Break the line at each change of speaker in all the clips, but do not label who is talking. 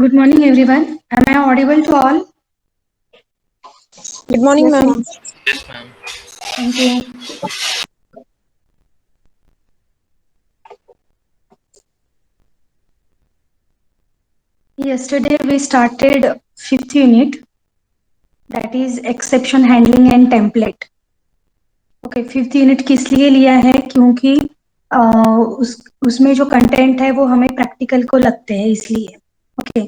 Good morning, everyone. Am I audible to all?
Good morning,
Yes,
ma'am.
ma'am. Thank you. Yesterday we started fifth unit, that is exception handling and template. Okay, fifth unit किस लिए लिया है? क्योंकि उसमें जो content है वो हमें प्रैक्टिकल को लगते हैं, इसलिए। ओके,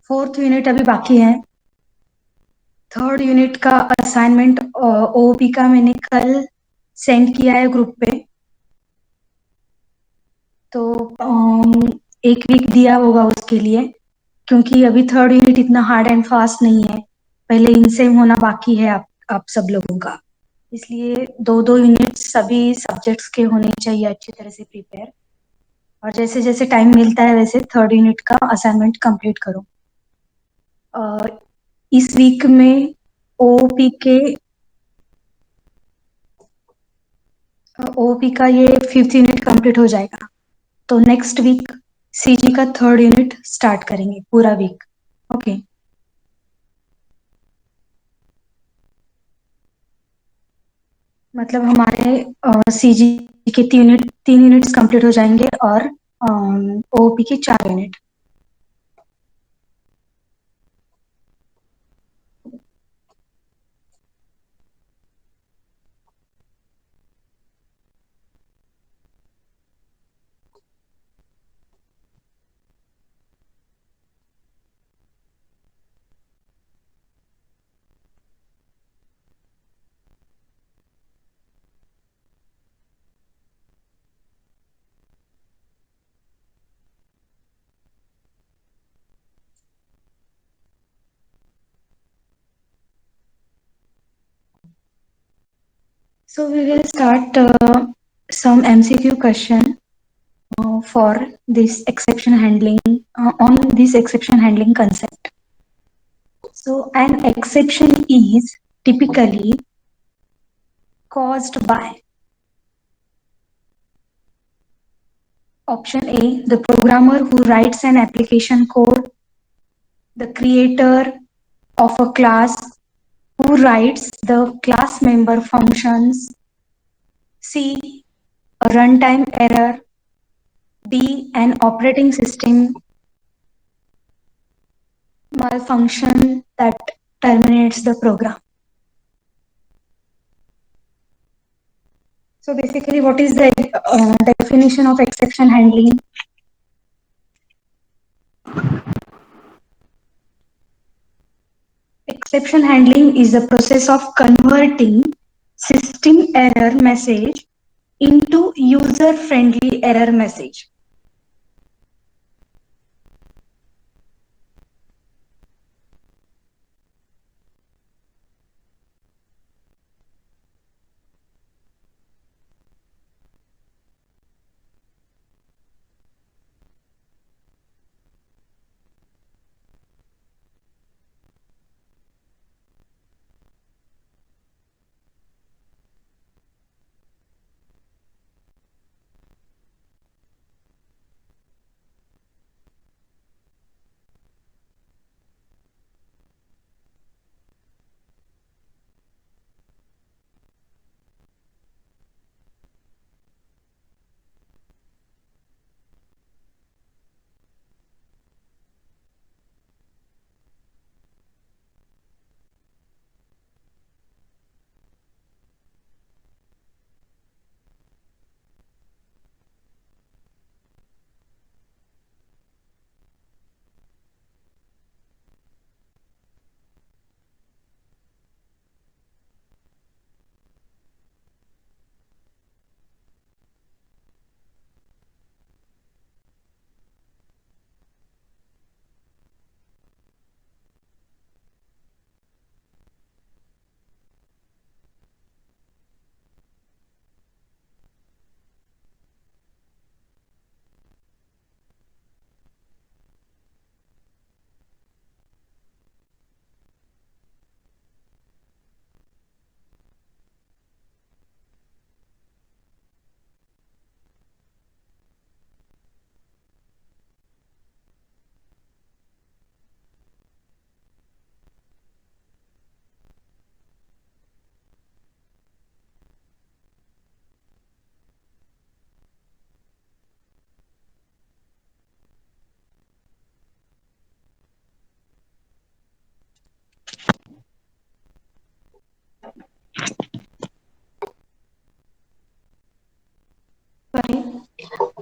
फोर्थ यूनिट अभी बाकी है। थर्ड यूनिट का असाइनमेंट ओपी का मैंने कल सेंड किया है ग्रुप पे, तो एक वीक दिया होगा उसके लिए, क्योंकि अभी थर्ड यूनिट इतना हार्ड एंड फास्ट नहीं है, पहले इनसे होना बाकी है आप सब लोगों का, इसलिए दो दो यूनिट सभी सब्जेक्ट्स के होने चाहिए अच्छी तरह से प्रिपेयर। और जैसे जैसे टाइम मिलता है वैसे थर्ड यूनिट का असाइनमेंट कंप्लीट करो। इस वीक में ओपी का ये फिफ्थ यूनिट कंप्लीट हो जाएगा, तो नेक्स्ट वीक सीजी का थर्ड यूनिट स्टार्ट करेंगे पूरा वीक। ओके, मतलब हमारे सीजी के तीन यूनिट्स कंप्लीट हो जाएंगे और ओपी के 4 unit. So we will start some MCQ question for this exception handling, on this exception handling concept. So an exception is typically caused by option A, the programmer who writes an application code, the creator of a class who writes the class member functions, C, a runtime error, D, an operating system malfunction that terminates the program. So basically, what is the definition of exception handling? Exception handling is the process of converting system error message into user-friendly error message.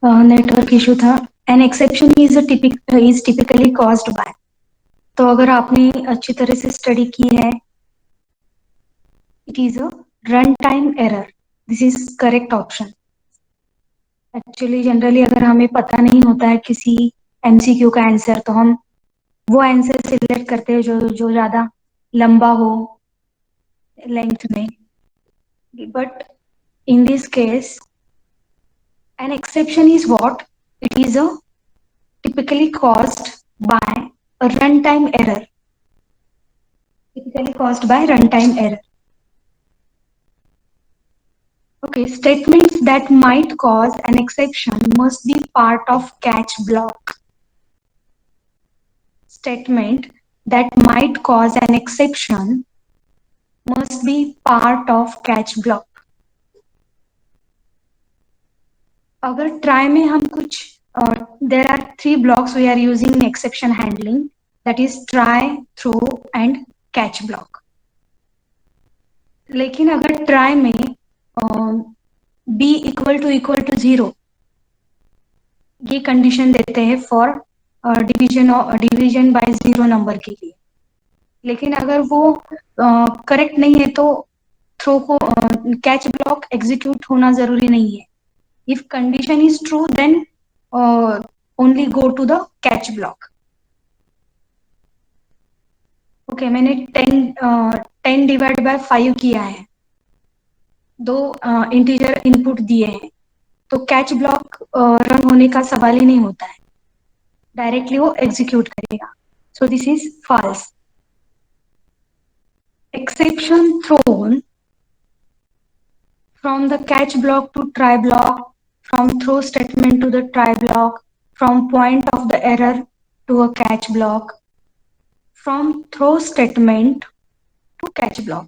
Network issue था। An exception is typically caused by, तो अगर आपने अच्छी तरह से study की है, it is a run time error. This is correct option. Actually generally अगर हमें पता नहीं होता है किसी एमसीक्यू का आंसर, तो हम वो आंसर सिलेक्ट करते हैं जो जो ज्यादा लंबा हो लेंथ में। But in this case, an exception is what? It is a typically caused by a runtime error. Typically caused by runtime error. Okay, statements that might cause an exception must be part of catch block. Statement that might cause an exception must be part of catch block. अगर try में हम कुछ there are 3 blocks we are using in exception handling, that is try, throw and catch block. लेकिन अगर try में b equal to 0 ये condition देते हैं फॉर डिवीजन बाय 0 नंबर के लिए, लेकिन अगर वो करेक्ट नहीं है तो थ्रो को कैच ब्लॉक एग्जीक्यूट होना जरूरी नहीं है। If condition is true then only go to the catch block. Okay, मैंने 10 डिवाइड बाय 5 किया है, 2 इंटीजर इनपुट दिए हैं, तो कैच ब्लॉक रन होने का सवाल ही नहीं होता है, डायरेक्टली वो एग्जीक्यूट करेगा। So this is false. Exception thrown from the catch block to try block, from throw statement to the try block, from point of the error to a catch block, from throw statement to catch block।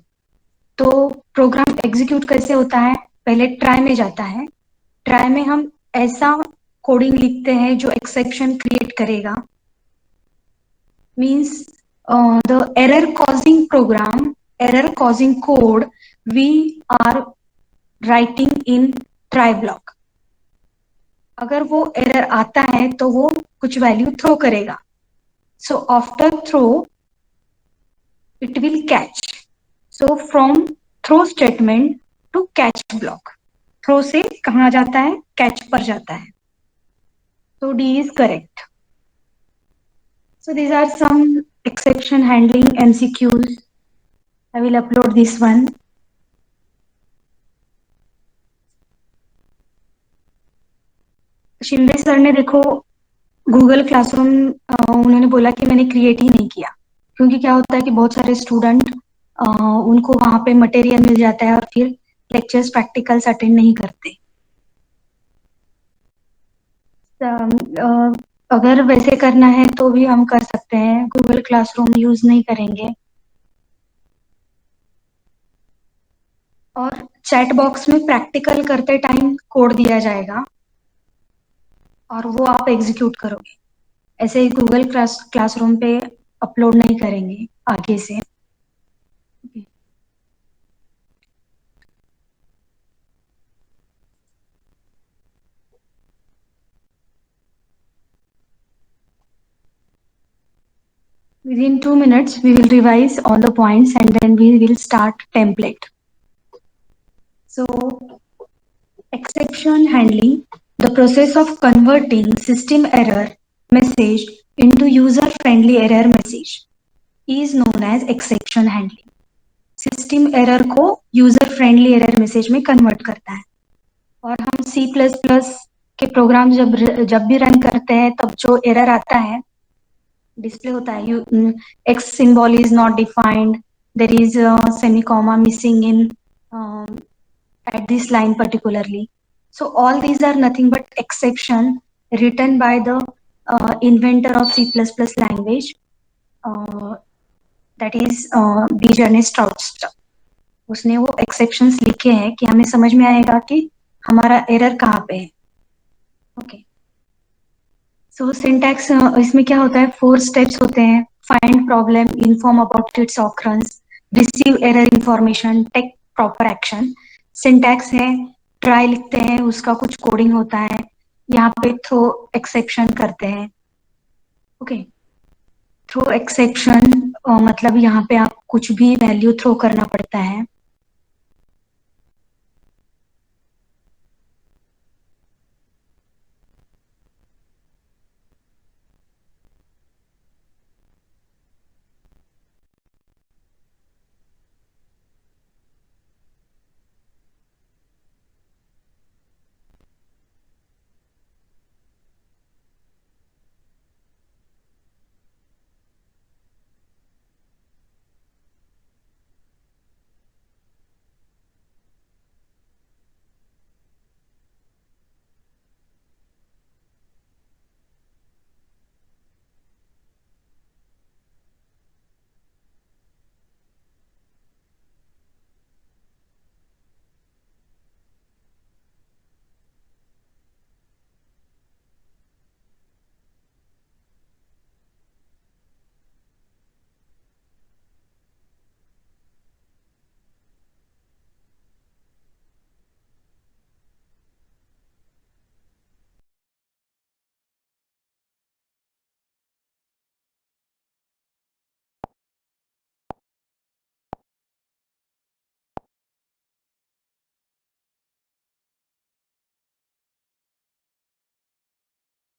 तो program execute कैसे होता है? पहले try में जाता है, try में हम ऐसा कोडिंग लिखते हैं जो एक्सेप्शन क्रिएट करेगा, means the error causing code we are writing in try block। अगर वो एरर आता है तो वो कुछ वैल्यू थ्रो करेगा, so after throw it will catch. So from throw statement to catch block, throw से कहाँ जाता है? कैच पर जाता है। तो D is correct. So these are some exception handling MCQs. I will upload this one. Shinde sir ने देखो गूगल क्लासरूम उन्होंने बोला कि मैंने क्रिएट ही नहीं किया, क्योंकि क्या होता है कि बहुत सारे स्टूडेंट उनको वहां पे मटेरियल मिल जाता है और फिर लेक्चर्स प्रैक्टिकल्स अटेंड नहीं करते। अगर वैसे करना है तो भी हम कर सकते हैं, गूगल क्लासरूम यूज नहीं करेंगे। और चैट बॉक्स में प्रैक्टिकल करते टाइम कोड दिया जाएगा और वो आप एग्जीक्यूट करोगे, ऐसे ही गूगल क्लासरूम पे अपलोड नहीं करेंगे आगे से। Within 2 minutes, we will revise all the points and then we will start template. So, exception handling, the process of converting system error message into user-friendly error message is known as exception handling. System error को user friendly error message में convert करता है। और हम C++ के programme जब भी run करते हैं तब जो एरर आता है, डिस्प्ले होता है x symbol is not defined, there is a semi-comma missing in at this line particularly. So all these are nothing but exception written by the inventor of C++ language, that is Bjarne Stroustrup। उसने वो exceptions लिखे हैं कि हमें समझ में आएगा कि हमारा एरर कहाँ पे है। ओके, सो सिंटैक्स इसमें क्या होता है? 4 स्टेप्स होते हैं। Find problem, inform about its occurrence, receive error information, take proper action. Syntax है, ट्राई लिखते हैं, उसका कुछ कोडिंग होता है, यहाँ पे थ्रो एक्सेप्शन करते हैं। ओके, थ्रो एक्सेप्शन मतलब यहाँ पे आप कुछ भी वैल्यू थ्रो करना पड़ता है।